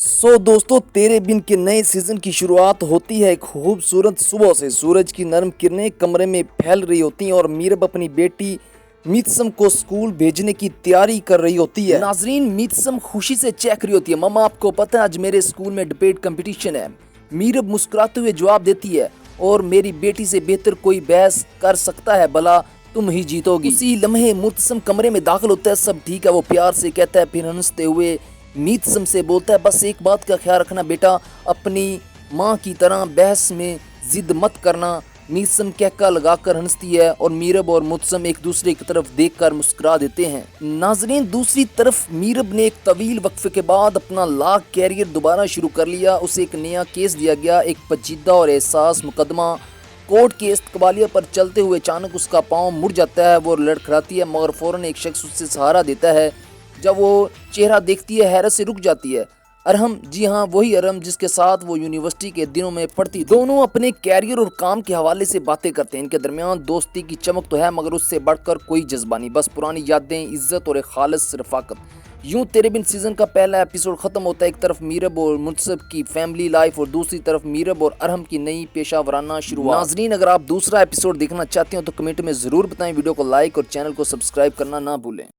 दोस्तों, तेरे बिन के नए सीजन की शुरुआत होती है एक खूबसूरत सुबह से। सूरज की नरम किरणें कमरे में फैल रही होती हैं और मीरब अपनी बेटी मीतसम को स्कूल भेजने की तैयारी कर रही होती है। नाजरीन, मीतसम खुशी से चेक रही होती है। मम्मा, आपको पता है आज मेरे स्कूल में डिबेट कंपटीशन है। मीरब मुस्कुराते हुए जवाब देती है, और मेरी बेटी से बेहतर कोई बहस कर सकता है, भला तुम ही जीतोगी। उसी लम्हे मुतसम कमरे में दाखिल होता है। सब ठीक है, वो प्यार से कहता है। फिर हंसते हुए मीतसम से बोलता है, बस एक बात का ख्याल रखना बेटा, अपनी माँ की तरह बहस में जिद मत करना। मीतसम कहका लगाकर हंसती है और मीरब और मुतसम एक दूसरे की तरफ देखकर मुस्कुरा देते हैं। नाजरीन, दूसरी तरफ मीरब ने एक तवील वक्फे के बाद अपना लॉ कैरियर दोबारा शुरू कर लिया। उसे एक नया केस दिया गया, एक पेचीदा और एहसास मुकदमा। कोर्ट के इस्तकबालिया पर चलते हुए अचानक उसका पाँव मुड़ जाता है। वो लड़खड़ाती है, मगर फौरन एक शख्स उससे सहारा देता है। जब वो चेहरा देखती है, हैरत से रुक जाती है। अरहम, जी हाँ, वही अरहम जिसके साथ वो यूनिवर्सिटी के दिनों में पढ़ती थी। दोनों अपने कैरियर और काम के हवाले से बातें करते हैं। इनके दरमियान दोस्ती की चमक तो है, मगर उससे बढ़कर कोई जज्बा नहीं, बस पुरानी यादें, इज्जत और एक खालिस रफाकत। यूं तेरे बिन सीजन का पहला एपिसोड खत्म होता है। एक तरफ मीरब और मुनसब की फैमिली लाइफ और दूसरी तरफ मीरब और अरहम की नई पेशा शुरुआत। नाजरीन, अगर आप दूसरा एपिसोड देखना चाहते हो तो कमेंट में जरूर बताएं। वीडियो को लाइक और चैनल को सब्सक्राइब करना ना भूलें।